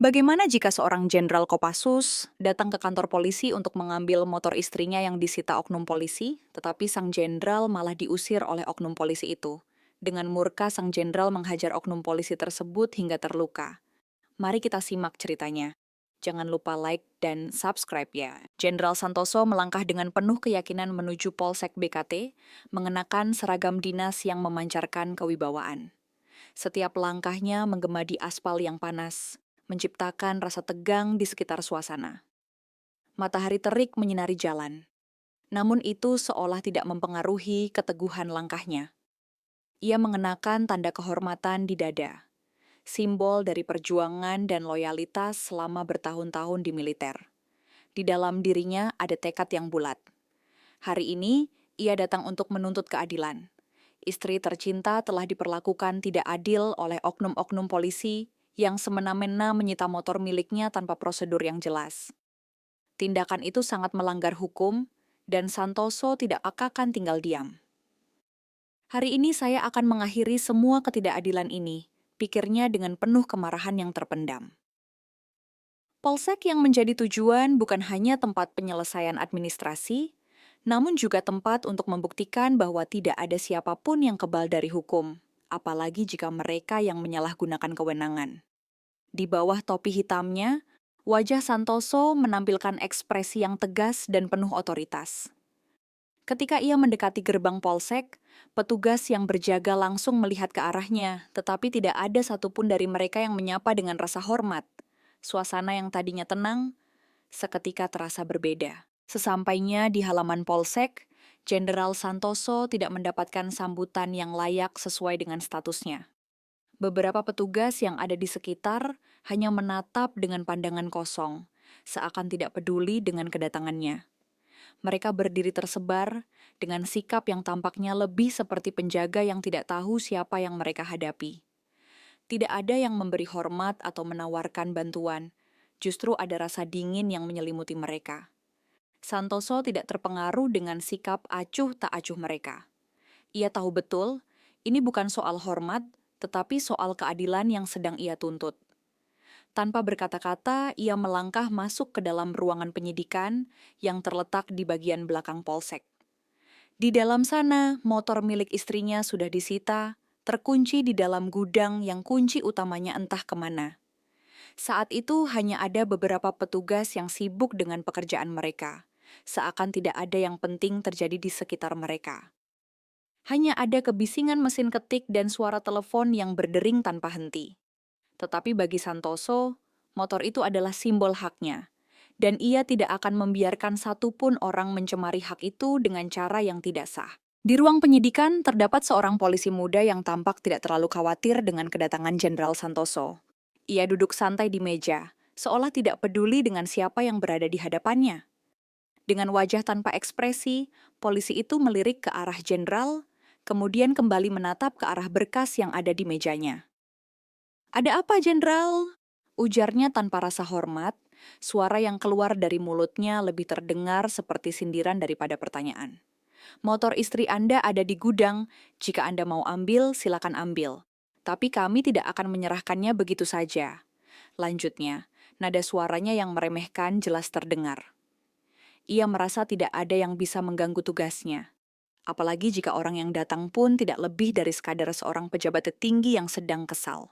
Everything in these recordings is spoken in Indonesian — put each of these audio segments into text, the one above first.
Bagaimana jika seorang Jenderal Kopassus datang ke kantor polisi untuk mengambil motor istrinya yang disita oknum polisi, tetapi sang jenderal malah diusir oleh oknum polisi itu? Dengan murka, sang jenderal menghajar oknum polisi tersebut hingga terluka. Mari kita simak ceritanya. Jangan lupa like dan subscribe ya. Jenderal Santoso melangkah dengan penuh keyakinan menuju Polsek BKT, mengenakan seragam dinas yang memancarkan kewibawaan. Setiap langkahnya menggema di aspal yang panas, menciptakan rasa tegang di sekitar suasana. Matahari terik menyinari jalan, namun itu seolah tidak mempengaruhi keteguhan langkahnya. Ia mengenakan tanda kehormatan di dada, simbol dari perjuangan dan loyalitas selama bertahun-tahun di militer. Di dalam dirinya ada tekad yang bulat. Hari ini, ia datang untuk menuntut keadilan. Istri tercinta telah diperlakukan tidak adil oleh oknum-oknum polisi yang semena-mena menyita motor miliknya tanpa prosedur yang jelas. Tindakan itu sangat melanggar hukum, dan Santoso tidak akan tinggal diam. Hari ini saya akan mengakhiri semua ketidakadilan ini, pikirnya dengan penuh kemarahan yang terpendam. Polsek yang menjadi tujuan bukan hanya tempat penyelesaian administrasi, namun juga tempat untuk membuktikan bahwa tidak ada siapapun yang kebal dari hukum, apalagi jika mereka yang menyalahgunakan kewenangan. Di bawah topi hitamnya, wajah Santoso menampilkan ekspresi yang tegas dan penuh otoritas. Ketika ia mendekati gerbang polsek, petugas yang berjaga langsung melihat ke arahnya, tetapi tidak ada satupun dari mereka yang menyapa dengan rasa hormat. Suasana yang tadinya tenang, seketika terasa berbeda. Sesampainya di halaman polsek, Jenderal Santoso tidak mendapatkan sambutan yang layak sesuai dengan statusnya. Beberapa petugas yang ada di sekitar hanya menatap dengan pandangan kosong, seakan tidak peduli dengan kedatangannya. Mereka berdiri tersebar dengan sikap yang tampaknya lebih seperti penjaga yang tidak tahu siapa yang mereka hadapi. Tidak ada yang memberi hormat atau menawarkan bantuan, justru ada rasa dingin yang menyelimuti mereka. Santoso tidak terpengaruh dengan sikap acuh tak acuh mereka. Ia tahu betul, ini bukan soal hormat, tetapi soal keadilan yang sedang ia tuntut. Tanpa berkata-kata, ia melangkah masuk ke dalam ruangan penyidikan yang terletak di bagian belakang polsek. Di dalam sana, motor milik istrinya sudah disita, terkunci di dalam gudang yang kunci utamanya entah kemana. Saat itu hanya ada beberapa petugas yang sibuk dengan pekerjaan mereka, seakan tidak ada yang penting terjadi di sekitar mereka. Hanya ada kebisingan mesin ketik dan suara telepon yang berdering tanpa henti. Tetapi bagi Santoso, motor itu adalah simbol haknya, dan ia tidak akan membiarkan satupun orang mencemari hak itu dengan cara yang tidak sah. Di ruang penyidikan, terdapat seorang polisi muda yang tampak tidak terlalu khawatir dengan kedatangan Jenderal Santoso. Ia duduk santai di meja, seolah tidak peduli dengan siapa yang berada di hadapannya. Dengan wajah tanpa ekspresi, polisi itu melirik ke arah jenderal, kemudian kembali menatap ke arah berkas yang ada di mejanya. "Ada apa, Jenderal?" Ujarnya tanpa rasa hormat, suara yang keluar dari mulutnya lebih terdengar seperti sindiran daripada pertanyaan. "Motor istri Anda ada di gudang, jika Anda mau ambil, silakan ambil. Tapi kami tidak akan menyerahkannya begitu saja." Lanjutnya, nada suaranya yang meremehkan jelas terdengar. Ia merasa tidak ada yang bisa mengganggu tugasnya. Apalagi jika orang yang datang pun tidak lebih dari sekadar seorang pejabat tertinggi yang sedang kesal.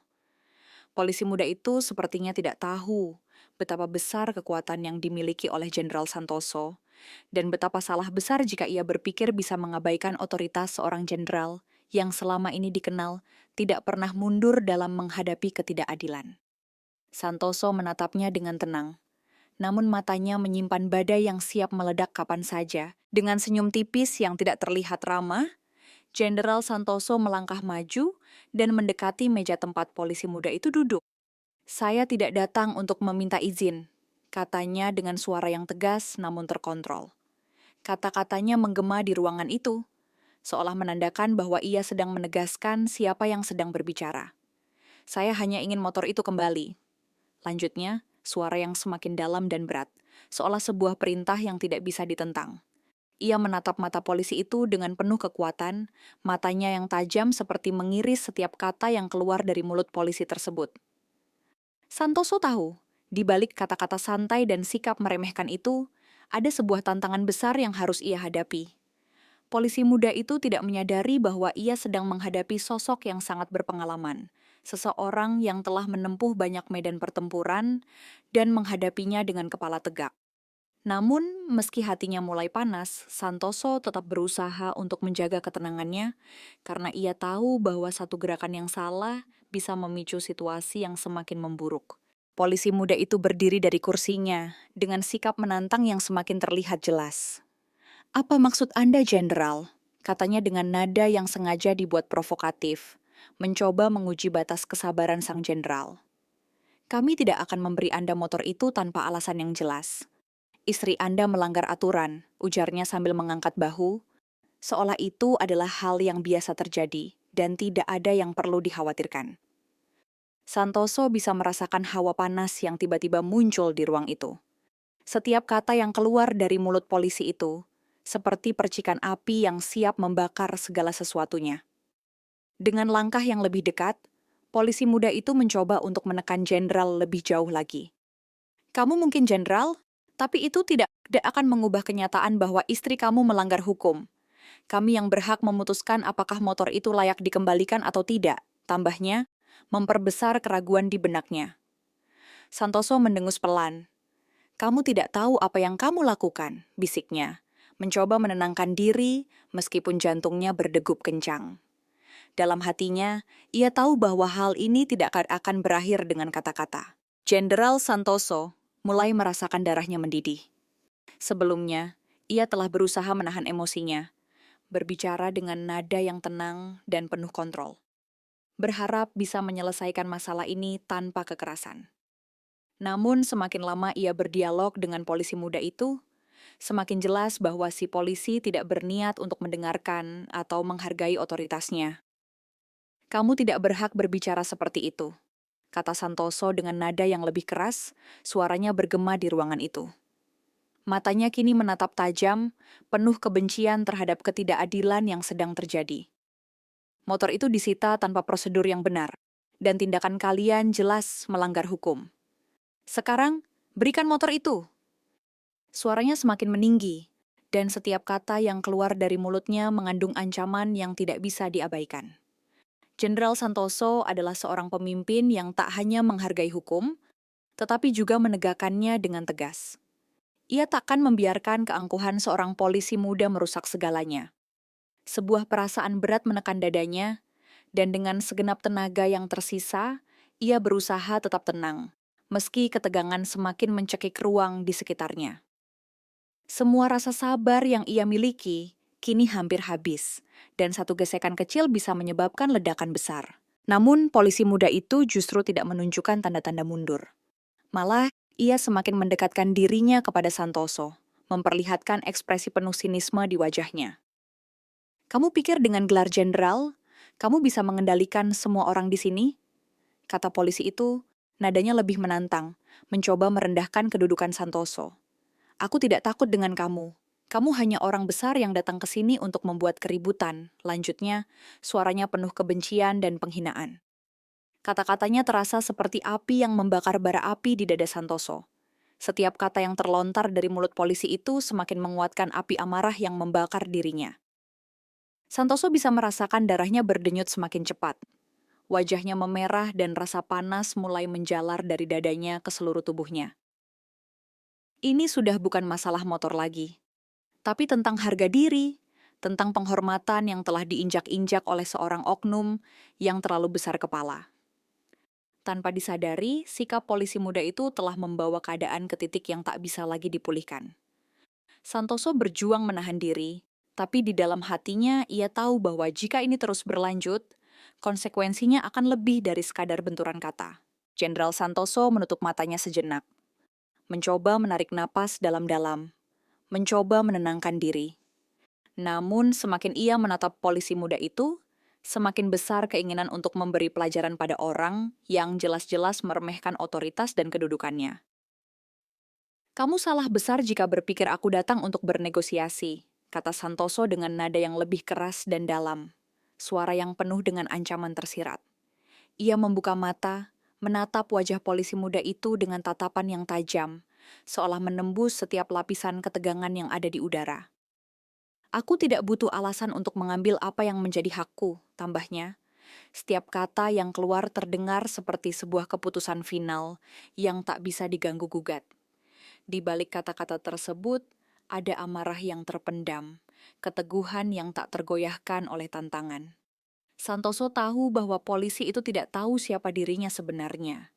Polisi muda itu sepertinya tidak tahu betapa besar kekuatan yang dimiliki oleh Jenderal Santoso, dan betapa salah besar jika ia berpikir bisa mengabaikan otoritas seorang jenderal yang selama ini dikenal tidak pernah mundur dalam menghadapi ketidakadilan. Santoso menatapnya dengan tenang, namun matanya menyimpan badai yang siap meledak kapan saja. Dengan senyum tipis yang tidak terlihat ramah, Jenderal Santoso melangkah maju dan mendekati meja tempat polisi muda itu duduk. "Saya tidak datang untuk meminta izin," katanya dengan suara yang tegas namun terkontrol. Kata-katanya menggema di ruangan itu, seolah menandakan bahwa ia sedang menegaskan siapa yang sedang berbicara. "Saya hanya ingin motor itu kembali." Lanjutnya, suara yang semakin dalam dan berat, seolah sebuah perintah yang tidak bisa ditentang. Ia menatap mata polisi itu dengan penuh kekuatan, matanya yang tajam seperti mengiris setiap kata yang keluar dari mulut polisi tersebut. Santoso tahu Di balik kata-kata santai dan sikap meremehkan itu, ada sebuah tantangan besar yang harus ia hadapi. Polisi muda itu tidak menyadari bahwa ia sedang menghadapi sosok yang sangat berpengalaman, seseorang yang telah menempuh banyak medan pertempuran dan menghadapinya dengan kepala tegak. Namun, meski hatinya mulai panas, Santoso tetap berusaha untuk menjaga ketenangannya karena ia tahu bahwa satu gerakan yang salah bisa memicu situasi yang semakin memburuk. Polisi muda itu berdiri dari kursinya dengan sikap menantang yang semakin terlihat jelas. "Apa maksud Anda, Jenderal?" Katanya dengan nada yang sengaja dibuat provokatif, mencoba menguji batas kesabaran sang jenderal. "Kami tidak akan memberi Anda motor itu tanpa alasan yang jelas. Istri Anda melanggar aturan," ujarnya sambil mengangkat bahu, seolah itu adalah hal yang biasa terjadi dan tidak ada yang perlu dikhawatirkan. Santoso bisa merasakan hawa panas yang tiba-tiba muncul di ruang itu. Setiap kata yang keluar dari mulut polisi itu, seperti percikan api yang siap membakar segala sesuatunya. Dengan langkah yang lebih dekat, polisi muda itu mencoba untuk menekan jenderal lebih jauh lagi. "Kamu mungkin jenderal, tapi itu tidak akan mengubah kenyataan bahwa istri kamu melanggar hukum. Kami yang berhak memutuskan apakah motor itu layak dikembalikan atau tidak," tambahnya, memperbesar keraguan di benaknya. Santoso mendengus pelan. "Kamu tidak tahu apa yang kamu lakukan," bisiknya, mencoba menenangkan diri meskipun jantungnya berdegup kencang. Dalam hatinya, ia tahu bahwa hal ini tidak akan berakhir dengan kata-kata. Jenderal Santoso mulai merasakan darahnya mendidih. Sebelumnya, ia telah berusaha menahan emosinya, berbicara dengan nada yang tenang dan penuh kontrol. Berharap bisa menyelesaikan masalah ini tanpa kekerasan. Namun semakin lama ia berdialog dengan polisi muda itu, semakin jelas bahwa si polisi tidak berniat untuk mendengarkan atau menghargai otoritasnya. "Kamu tidak berhak berbicara seperti itu," kata Santoso dengan nada yang lebih keras, suaranya bergema di ruangan itu. Matanya kini menatap tajam, penuh kebencian terhadap ketidakadilan yang sedang terjadi. "Motor itu disita tanpa prosedur yang benar, dan tindakan kalian jelas melanggar hukum. Sekarang, berikan motor itu." Suaranya semakin meninggi, dan setiap kata yang keluar dari mulutnya mengandung ancaman yang tidak bisa diabaikan. Jenderal Santoso adalah seorang pemimpin yang tak hanya menghargai hukum, tetapi juga menegakkannya dengan tegas. Ia takkan membiarkan keangkuhan seorang polisi muda merusak segalanya. Sebuah perasaan berat menekan dadanya, dan dengan segenap tenaga yang tersisa, ia berusaha tetap tenang, meski ketegangan semakin mencekik ruang di sekitarnya. Semua rasa sabar yang ia miliki kini hampir habis, dan satu gesekan kecil bisa menyebabkan ledakan besar. Namun, polisi muda itu justru tidak menunjukkan tanda-tanda mundur. Malah, ia semakin mendekatkan dirinya kepada Santoso, memperlihatkan ekspresi penuh sinisme di wajahnya. "Kamu pikir dengan gelar jenderal, kamu bisa mengendalikan semua orang di sini?" kata polisi itu, nadanya lebih menantang, mencoba merendahkan kedudukan Santoso. "Aku tidak takut dengan kamu. Kamu hanya orang besar yang datang ke sini untuk membuat keributan," lanjutnya, suaranya penuh kebencian dan penghinaan. Kata-katanya terasa seperti api yang membakar bara api di dada Santoso. Setiap kata yang terlontar dari mulut polisi itu semakin menguatkan api amarah yang membakar dirinya. Santoso bisa merasakan darahnya berdenyut semakin cepat. Wajahnya memerah dan rasa panas mulai menjalar dari dadanya ke seluruh tubuhnya. Ini sudah bukan masalah motor lagi, tapi tentang harga diri, tentang penghormatan yang telah diinjak-injak oleh seorang oknum yang terlalu besar kepala. Tanpa disadari, sikap polisi muda itu telah membawa keadaan ke titik yang tak bisa lagi dipulihkan. Santoso berjuang menahan diri, tapi di dalam hatinya ia tahu bahwa jika ini terus berlanjut, konsekuensinya akan lebih dari sekadar benturan kata. Jenderal Santoso menutup matanya sejenak, mencoba menarik napas dalam-dalam, mencoba menenangkan diri. Namun, semakin ia menatap polisi muda itu, semakin besar keinginan untuk memberi pelajaran pada orang yang jelas-jelas meremehkan otoritas dan kedudukannya. "Kamu salah besar jika berpikir aku datang untuk bernegosiasi," kata Santoso dengan nada yang lebih keras dan dalam, suara yang penuh dengan ancaman tersirat. Ia membuka mata, menatap wajah polisi muda itu dengan tatapan yang tajam, seolah menembus setiap lapisan ketegangan yang ada di udara. Aku tidak butuh alasan untuk mengambil apa yang menjadi hakku, tambahnya. Setiap kata yang keluar terdengar seperti sebuah keputusan final yang tak bisa diganggu-gugat. Di balik kata-kata tersebut, ada amarah yang terpendam, keteguhan yang tak tergoyahkan oleh tantangan. Santoso tahu bahwa polisi itu tidak tahu siapa dirinya sebenarnya.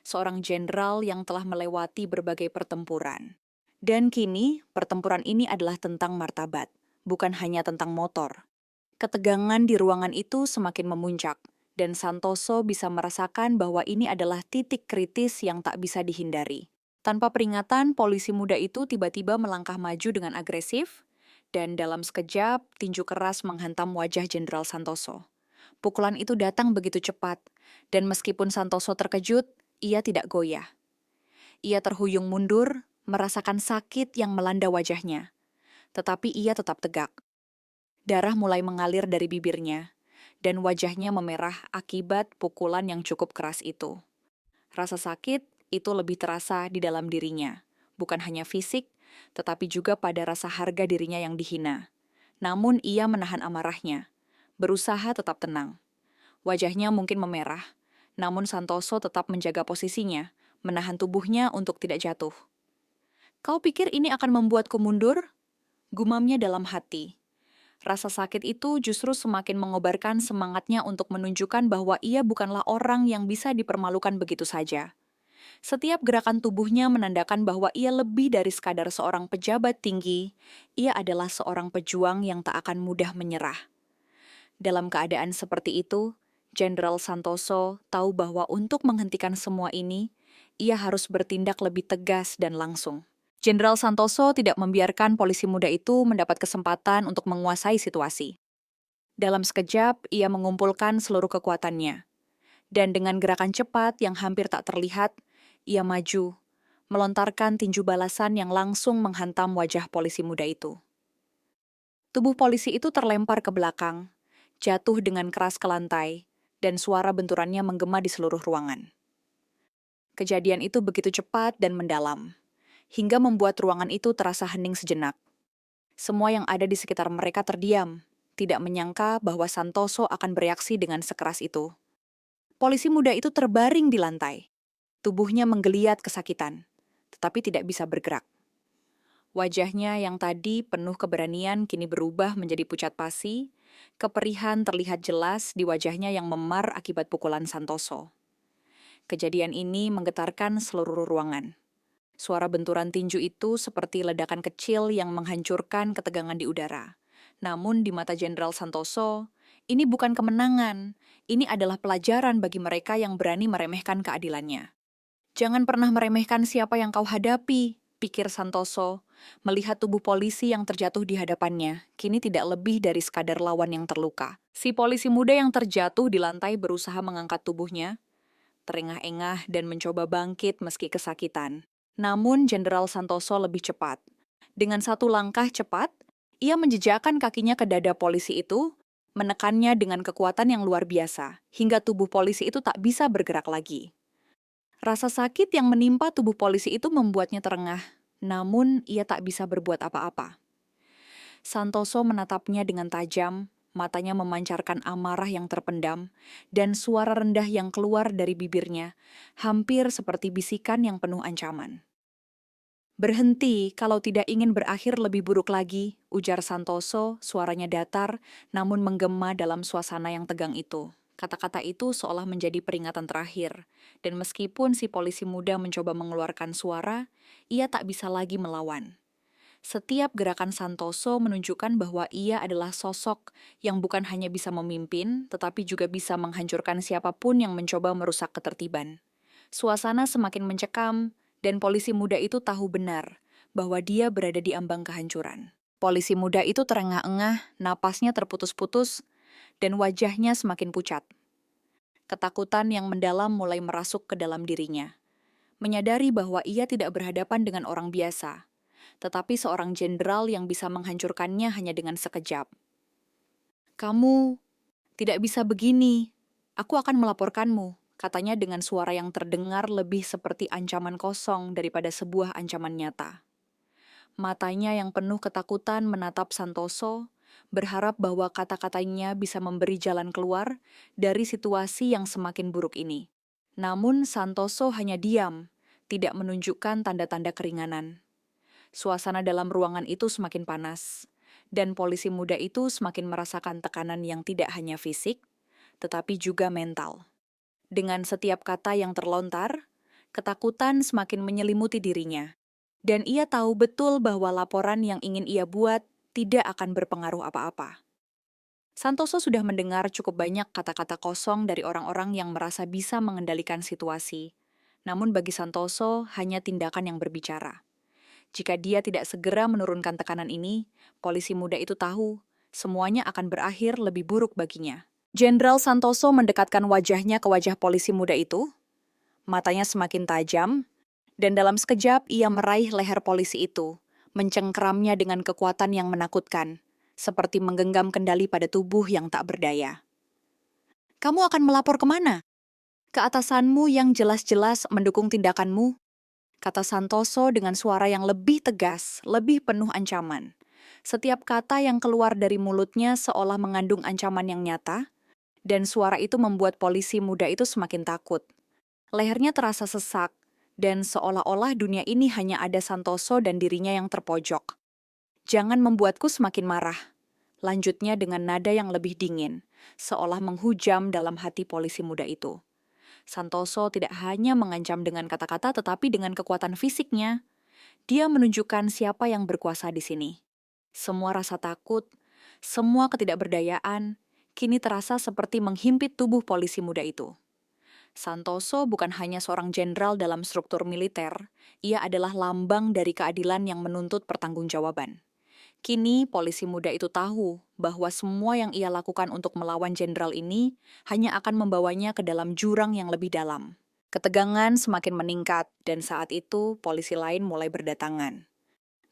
Seorang jenderal yang telah melewati berbagai pertempuran. Dan kini, pertempuran ini adalah tentang martabat, bukan hanya tentang motor. Ketegangan di ruangan itu semakin memuncak, dan Santoso bisa merasakan bahwa ini adalah titik kritis yang tak bisa dihindari. Tanpa peringatan, polisi muda itu tiba-tiba melangkah maju dengan agresif, dan dalam sekejap, tinju keras menghantam wajah Jenderal Santoso. Pukulan itu datang begitu cepat, dan meskipun Santoso terkejut, ia tidak goyah. Ia terhuyung mundur, merasakan sakit yang melanda wajahnya. Tetapi ia tetap tegak. Darah mulai mengalir dari bibirnya, dan wajahnya memerah akibat pukulan yang cukup keras itu. Rasa sakit itu lebih terasa di dalam dirinya, bukan hanya fisik, tetapi juga pada rasa harga dirinya yang dihina. Namun ia menahan amarahnya, berusaha tetap tenang. Wajahnya mungkin memerah, namun Santoso tetap menjaga posisinya, menahan tubuhnya untuk tidak jatuh. "Kau pikir ini akan membuatku mundur?" Gumamnya dalam hati. Rasa sakit itu justru semakin mengobarkan semangatnya untuk menunjukkan bahwa ia bukanlah orang yang bisa dipermalukan begitu saja. Setiap gerakan tubuhnya menandakan bahwa ia lebih dari sekadar seorang pejabat tinggi, ia adalah seorang pejuang yang tak akan mudah menyerah. Dalam keadaan seperti itu, Jenderal Santoso tahu bahwa untuk menghentikan semua ini, ia harus bertindak lebih tegas dan langsung. Jenderal Santoso tidak membiarkan polisi muda itu mendapat kesempatan untuk menguasai situasi. Dalam sekejap, ia mengumpulkan seluruh kekuatannya. Dan dengan gerakan cepat yang hampir tak terlihat, ia maju, melontarkan tinju balasan yang langsung menghantam wajah polisi muda itu. Tubuh polisi itu terlempar ke belakang, jatuh dengan keras ke lantai, dan suara benturannya menggema di seluruh ruangan. Kejadian itu begitu cepat dan mendalam, hingga membuat ruangan itu terasa hening sejenak. Semua yang ada di sekitar mereka terdiam, tidak menyangka bahwa Santoso akan bereaksi dengan sekeras itu. Polisi muda itu terbaring di lantai. Tubuhnya menggeliat kesakitan, tetapi tidak bisa bergerak. Wajahnya yang tadi penuh keberanian kini berubah menjadi pucat pasi. Keperihan terlihat jelas di wajahnya yang memar akibat pukulan Santoso. Kejadian ini menggetarkan seluruh ruangan. Suara benturan tinju itu seperti ledakan kecil yang menghancurkan ketegangan di udara. Namun di mata Jenderal Santoso, ini bukan kemenangan. Ini adalah pelajaran bagi mereka yang berani meremehkan keadilannya. "Jangan pernah meremehkan siapa yang kau hadapi," pikir Santoso, melihat tubuh polisi yang terjatuh di hadapannya, kini tidak lebih dari sekadar lawan yang terluka. Si polisi muda yang terjatuh di lantai berusaha mengangkat tubuhnya, terengah-engah dan mencoba bangkit meski kesakitan. Namun Jenderal Santoso lebih cepat. Dengan satu langkah cepat, ia menjejakkan kakinya ke dada polisi itu, menekannya dengan kekuatan yang luar biasa, hingga tubuh polisi itu tak bisa bergerak lagi. Rasa sakit yang menimpa tubuh polisi itu membuatnya terengah, namun ia tak bisa berbuat apa-apa. Santoso menatapnya dengan tajam, matanya memancarkan amarah yang terpendam, dan suara rendah yang keluar dari bibirnya, hampir seperti bisikan yang penuh ancaman. "Berhenti kalau tidak ingin berakhir lebih buruk lagi," ujar Santoso, suaranya datar, namun menggema dalam suasana yang tegang itu. Kata-kata itu seolah menjadi peringatan terakhir, dan meskipun si polisi muda mencoba mengeluarkan suara, ia tak bisa lagi melawan. Setiap gerakan Santoso menunjukkan bahwa ia adalah sosok yang bukan hanya bisa memimpin, tetapi juga bisa menghancurkan siapapun yang mencoba merusak ketertiban. Suasana semakin mencekam, dan polisi muda itu tahu benar bahwa dia berada di ambang kehancuran. Polisi muda itu terengah-engah, napasnya terputus-putus, dan wajahnya semakin pucat. Ketakutan yang mendalam mulai merasuk ke dalam dirinya. Menyadari bahwa ia tidak berhadapan dengan orang biasa, tetapi seorang jenderal yang bisa menghancurkannya hanya dengan sekejap. "Kamu tidak bisa begini. Aku akan melaporkanmu," Katanya dengan suara yang terdengar lebih seperti ancaman kosong daripada sebuah ancaman nyata. Matanya yang penuh ketakutan menatap Santoso, berharap bahwa kata-katanya bisa memberi jalan keluar dari situasi yang semakin buruk ini. Namun Santoso hanya diam, tidak menunjukkan tanda-tanda keringanan. Suasana dalam ruangan itu semakin panas, dan polisi muda itu semakin merasakan tekanan yang tidak hanya fisik, tetapi juga mental. Dengan setiap kata yang terlontar, ketakutan semakin menyelimuti dirinya. Dan ia tahu betul bahwa laporan yang ingin ia buat tidak akan berpengaruh apa-apa. Santoso sudah mendengar cukup banyak kata-kata kosong dari orang-orang yang merasa bisa mengendalikan situasi. Namun bagi Santoso, hanya tindakan yang berbicara. Jika dia tidak segera menurunkan tekanan ini, polisi muda itu tahu semuanya akan berakhir lebih buruk baginya. Jenderal Santoso mendekatkan wajahnya ke wajah polisi muda itu. Matanya semakin tajam, dan dalam sekejap ia meraih leher polisi itu, mencengkeramnya dengan kekuatan yang menakutkan, seperti menggenggam kendali pada tubuh yang tak berdaya. Kamu akan melapor kemana? Ke atasanmu yang jelas-jelas mendukung tindakanmu, kata Santoso dengan suara yang lebih tegas, lebih penuh ancaman. Setiap kata yang keluar dari mulutnya seolah mengandung ancaman yang nyata, dan suara itu membuat polisi muda itu semakin takut. Lehernya terasa sesak, dan seolah-olah dunia ini hanya ada Santoso dan dirinya yang terpojok. Jangan membuatku semakin marah, lanjutnya dengan nada yang lebih dingin, seolah menghujam dalam hati polisi muda itu. Santoso tidak hanya mengancam dengan kata-kata tetapi dengan kekuatan fisiknya. Dia menunjukkan siapa yang berkuasa di sini. Semua rasa takut, semua ketidakberdayaan, kini terasa seperti menghimpit tubuh polisi muda itu. Santoso bukan hanya seorang jenderal dalam struktur militer, ia adalah lambang dari keadilan yang menuntut pertanggungjawaban. Kini polisi muda itu tahu bahwa semua yang ia lakukan untuk melawan jenderal ini hanya akan membawanya ke dalam jurang yang lebih dalam. Ketegangan semakin meningkat dan saat itu polisi lain mulai berdatangan.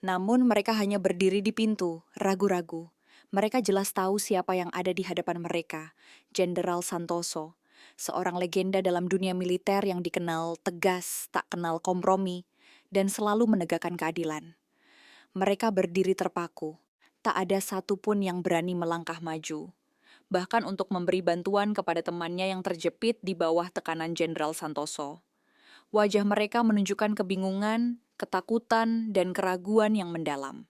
Namun mereka hanya berdiri di pintu, ragu-ragu. Mereka jelas tahu siapa yang ada di hadapan mereka, Jenderal Santoso, seorang legenda dalam dunia militer yang dikenal tegas, tak kenal kompromi, dan selalu menegakkan keadilan. Mereka berdiri terpaku. Tak ada satupun yang berani melangkah maju. Bahkan untuk memberi bantuan kepada temannya yang terjepit di bawah tekanan Jenderal Santoso. Wajah mereka menunjukkan kebingungan, ketakutan, dan keraguan yang mendalam.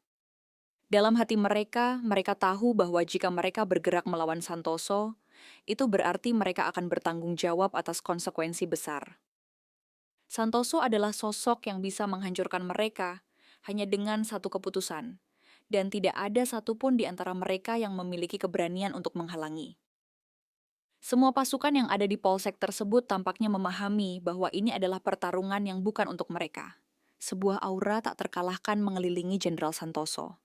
Dalam hati mereka tahu bahwa jika mereka bergerak melawan Santoso, itu berarti mereka akan bertanggung jawab atas konsekuensi besar. Santoso adalah sosok yang bisa menghancurkan mereka, hanya dengan satu keputusan, dan tidak ada satupun di antara mereka yang memiliki keberanian untuk menghalangi. Semua pasukan yang ada di polsek tersebut tampaknya memahami bahwa ini adalah pertarungan yang bukan untuk mereka. Sebuah aura tak terkalahkan mengelilingi Jenderal Santoso.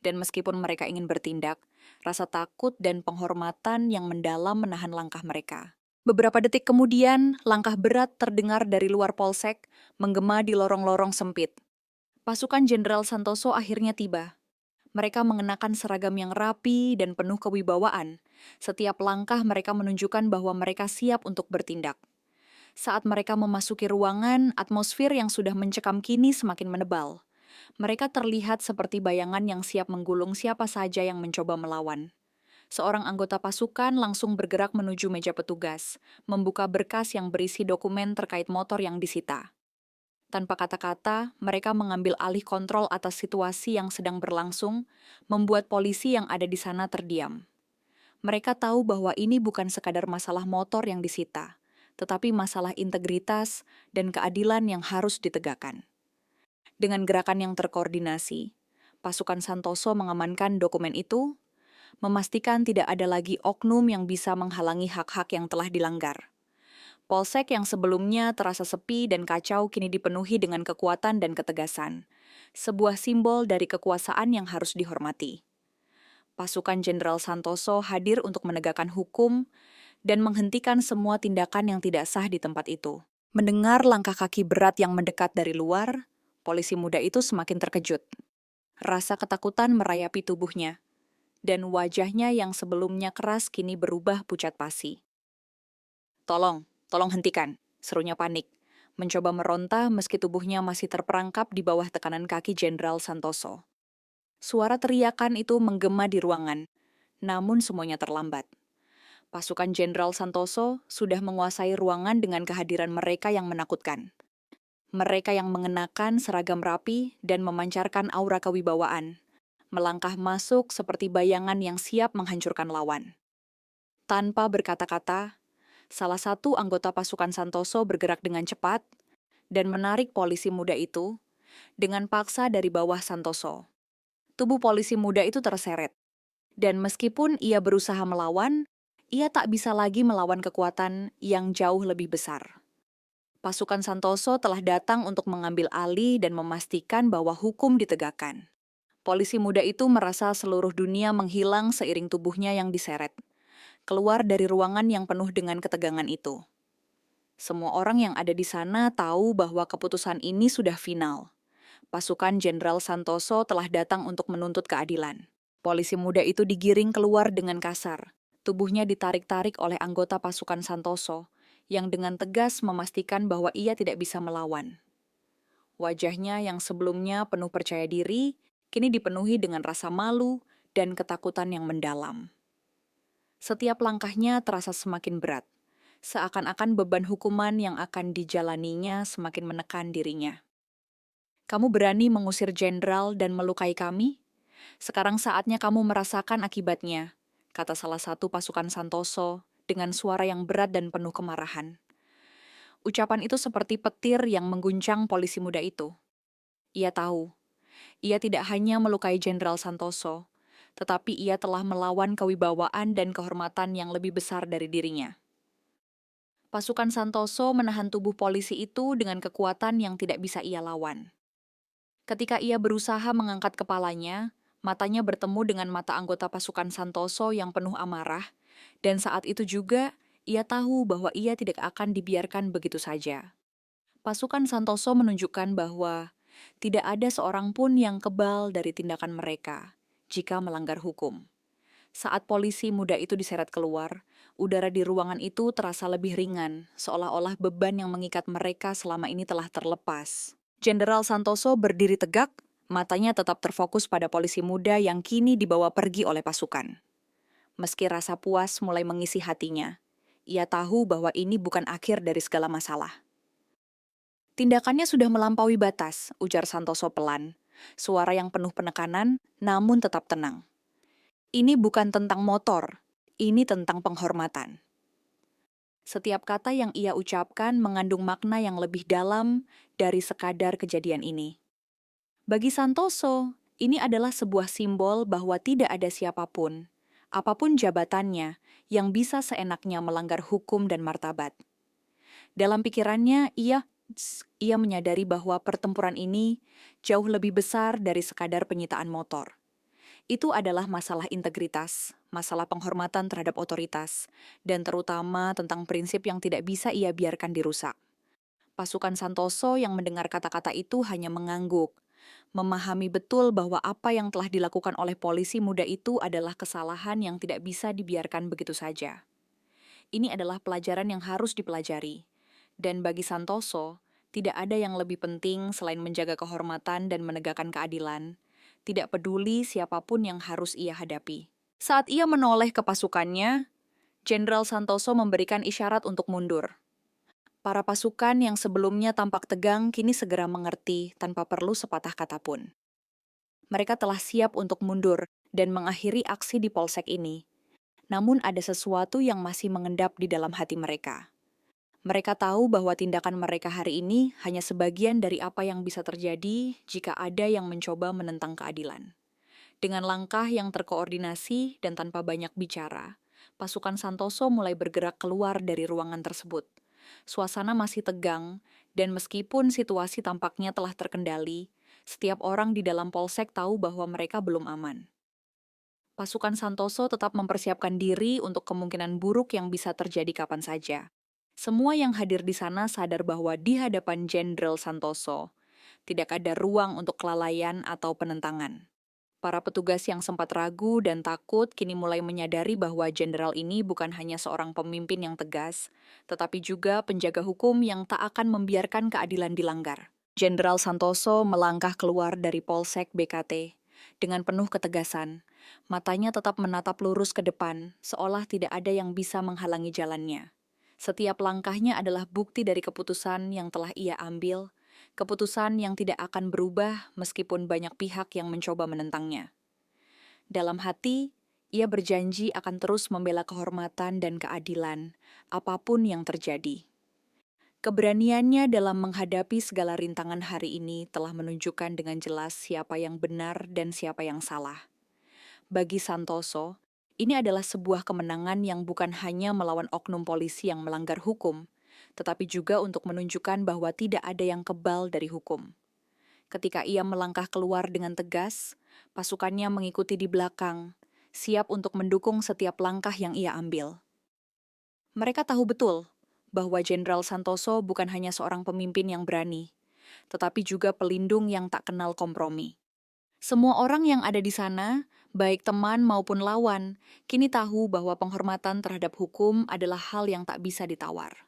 Dan meskipun mereka ingin bertindak, rasa takut dan penghormatan yang mendalam menahan langkah mereka. Beberapa detik kemudian, langkah berat terdengar dari luar polsek, menggema di lorong-lorong sempit. Pasukan Jenderal Santoso akhirnya tiba. Mereka mengenakan seragam yang rapi dan penuh kewibawaan. Setiap langkah mereka menunjukkan bahwa mereka siap untuk bertindak. Saat mereka memasuki ruangan, atmosfer yang sudah mencekam kini semakin menebal. Mereka terlihat seperti bayangan yang siap menggulung siapa saja yang mencoba melawan. Seorang anggota pasukan langsung bergerak menuju meja petugas, membuka berkas yang berisi dokumen terkait motor yang disita. Tanpa kata-kata, mereka mengambil alih kontrol atas situasi yang sedang berlangsung, membuat polisi yang ada di sana terdiam. Mereka tahu bahwa ini bukan sekadar masalah motor yang disita, tetapi masalah integritas dan keadilan yang harus ditegakkan. Dengan gerakan yang terkoordinasi, pasukan Santoso mengamankan dokumen itu, memastikan tidak ada lagi oknum yang bisa menghalangi hak-hak yang telah dilanggar. Polsek yang sebelumnya terasa sepi dan kacau kini dipenuhi dengan kekuatan dan ketegasan. Sebuah simbol dari kekuasaan yang harus dihormati. Pasukan Jenderal Santoso hadir untuk menegakkan hukum dan menghentikan semua tindakan yang tidak sah di tempat itu. Mendengar langkah kaki berat yang mendekat dari luar, polisi muda itu semakin terkejut. Rasa ketakutan merayapi tubuhnya, dan wajahnya yang sebelumnya keras kini berubah pucat pasi. Tolong, Tolong hentikan, serunya panik. Mencoba meronta meski tubuhnya masih terperangkap di bawah tekanan kaki Jenderal Santoso. Suara teriakan itu menggema di ruangan, namun semuanya terlambat. Pasukan Jenderal Santoso sudah menguasai ruangan dengan kehadiran mereka yang menakutkan. Mereka yang mengenakan seragam rapi dan memancarkan aura kewibawaan, melangkah masuk seperti bayangan yang siap menghancurkan lawan. Tanpa berkata-kata, salah satu anggota pasukan Santoso bergerak dengan cepat dan menarik polisi muda itu dengan paksa dari bawah Santoso. Tubuh polisi muda itu terseret, dan meskipun ia berusaha melawan, ia tak bisa lagi melawan kekuatan yang jauh lebih besar. Pasukan Santoso telah datang untuk mengambil alih dan memastikan bahwa hukum ditegakkan. Polisi muda itu merasa seluruh dunia menghilang seiring tubuhnya yang diseret, keluar dari ruangan yang penuh dengan ketegangan itu. Semua orang yang ada di sana tahu bahwa keputusan ini sudah final. Pasukan Jenderal Santoso telah datang untuk menuntut keadilan. Polisi muda itu digiring keluar dengan kasar. Tubuhnya ditarik-tarik oleh anggota pasukan Santoso, yang dengan tegas memastikan bahwa ia tidak bisa melawan. Wajahnya yang sebelumnya penuh percaya diri, kini dipenuhi dengan rasa malu dan ketakutan yang mendalam. Setiap langkahnya terasa semakin berat, seakan-akan beban hukuman yang akan dijalaninya semakin menekan dirinya. Kamu berani mengusir jenderal dan melukai kami? Sekarang saatnya kamu merasakan akibatnya, kata salah satu pasukan Santoso dengan suara yang berat dan penuh kemarahan. Ucapan itu seperti petir yang mengguncang polisi muda itu. Ia tahu, ia tidak hanya melukai Jenderal Santoso, tetapi ia telah melawan kewibawaan dan kehormatan yang lebih besar dari dirinya. Pasukan Santoso menahan tubuh polisi itu dengan kekuatan yang tidak bisa ia lawan. Ketika ia berusaha mengangkat kepalanya, matanya bertemu dengan mata anggota pasukan Santoso yang penuh amarah, dan saat itu juga ia tahu bahwa ia tidak akan dibiarkan begitu saja. Pasukan Santoso menunjukkan bahwa tidak ada seorang pun yang kebal dari tindakan mereka jika melanggar hukum. Saat polisi muda itu diseret keluar, udara di ruangan itu terasa lebih ringan, seolah-olah beban yang mengikat mereka selama ini telah terlepas. Jenderal Santoso berdiri tegak, matanya tetap terfokus pada polisi muda yang kini dibawa pergi oleh pasukan. Meski rasa puas mulai mengisi hatinya, ia tahu bahwa ini bukan akhir dari segala masalah. Tindakannya sudah melampaui batas, ujar Santoso pelan. Suara yang penuh penekanan, namun tetap tenang. Ini bukan tentang motor, ini tentang penghormatan. Setiap kata yang ia ucapkan mengandung makna yang lebih dalam dari sekadar kejadian ini. Bagi Santoso, ini adalah sebuah simbol bahwa tidak ada siapapun, apapun jabatannya, yang bisa seenaknya melanggar hukum dan martabat. Dalam pikirannya, ia menyadari bahwa pertempuran ini jauh lebih besar dari sekadar penyitaan motor. Itu adalah masalah integritas, masalah penghormatan terhadap otoritas, dan terutama tentang prinsip yang tidak bisa ia biarkan dirusak. Pasukan Santoso yang mendengar kata-kata itu hanya mengangguk, memahami betul bahwa apa yang telah dilakukan oleh polisi muda itu adalah kesalahan yang tidak bisa dibiarkan begitu saja. Ini adalah pelajaran yang harus dipelajari. Dan bagi Santoso, tidak ada yang lebih penting selain menjaga kehormatan dan menegakkan keadilan, tidak peduli siapapun yang harus ia hadapi. Saat ia menoleh ke pasukannya, Jenderal Santoso memberikan isyarat untuk mundur. Para pasukan yang sebelumnya tampak tegang kini segera mengerti tanpa perlu sepatah kata pun. Mereka telah siap untuk mundur dan mengakhiri aksi di polsek ini. Namun ada sesuatu yang masih mengendap di dalam hati mereka. Mereka tahu bahwa tindakan mereka hari ini hanya sebagian dari apa yang bisa terjadi jika ada yang mencoba menentang keadilan. Dengan langkah yang terkoordinasi dan tanpa banyak bicara, pasukan Santoso mulai bergerak keluar dari ruangan tersebut. Suasana masih tegang, dan meskipun situasi tampaknya telah terkendali, setiap orang di dalam polsek tahu bahwa mereka belum aman. Pasukan Santoso tetap mempersiapkan diri untuk kemungkinan buruk yang bisa terjadi kapan saja. Semua yang hadir di sana sadar bahwa di hadapan Jenderal Santoso, tidak ada ruang untuk kelalaian atau penentangan. Para petugas yang sempat ragu dan takut kini mulai menyadari bahwa jenderal ini bukan hanya seorang pemimpin yang tegas, tetapi juga penjaga hukum yang tak akan membiarkan keadilan dilanggar. Jenderal Santoso melangkah keluar dari Polsek BKT dengan penuh ketegasan. Matanya tetap menatap lurus ke depan, seolah tidak ada yang bisa menghalangi jalannya. Setiap langkahnya adalah bukti dari keputusan yang telah ia ambil, keputusan yang tidak akan berubah meskipun banyak pihak yang mencoba menentangnya. Dalam hati, ia berjanji akan terus membela kehormatan dan keadilan, apapun yang terjadi. Keberaniannya dalam menghadapi segala rintangan hari ini telah menunjukkan dengan jelas siapa yang benar dan siapa yang salah. Bagi Santoso, ini adalah sebuah kemenangan yang bukan hanya melawan oknum polisi yang melanggar hukum, tetapi juga untuk menunjukkan bahwa tidak ada yang kebal dari hukum. Ketika ia melangkah keluar dengan tegas, pasukannya mengikuti di belakang, siap untuk mendukung setiap langkah yang ia ambil. Mereka tahu betul bahwa Jenderal Santoso bukan hanya seorang pemimpin yang berani, tetapi juga pelindung yang tak kenal kompromi. Semua orang yang ada di sana, baik teman maupun lawan, kini tahu bahwa penghormatan terhadap hukum adalah hal yang tak bisa ditawar.